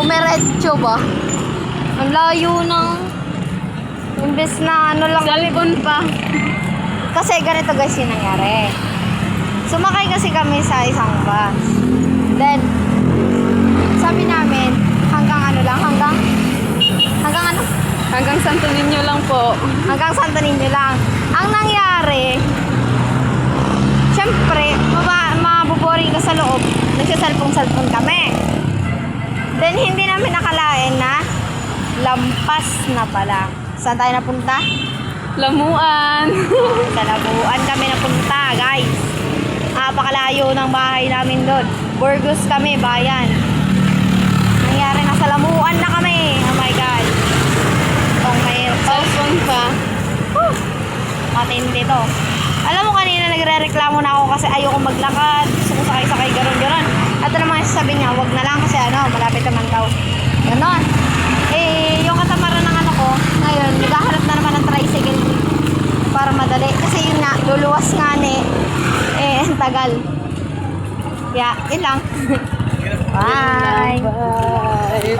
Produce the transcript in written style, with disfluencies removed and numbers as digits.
Dumiretso ba? Ang layo ng... Imbes na ano lang... Cellphone pa. Kasi ganito guys yung nangyari. Sumakay kasi kami sa isang bus. Then, sabi namin, hanggang ano lang, hanggang ano? Hanggang Santo Niño lang po. Hanggang Santo Niño lang. Ang nangyari, syempre, mabuboring ka sa loob. Nagsiselfong-selfon kami. Then, hindi namin nakalain na lampas na pala. Saan tayo napunta? Lamuan. Sa Labuan kami napunta, guys. Napakalayo ng bahay namin doon. Burgos kami, bayan. Nangyari na sa Lamuan na kami. Oh my God. Kung may Cellphone pa. matindi to. Alam mo kanina nagre-reklamo na ako kasi ayoko maglakad. Gusto ko sakay-sakay garon-garon. At ano naman sabi niya, wag na lang kasi ano, malapit naman daw. Ganon. Eh, yung katamaran ng ano ko, ngayon, naghahanap na naman ng tricycle para madali. Kasi yun nga, luluwas nga ni, ang tagal. Yeah, yun lang. Bye! Bye.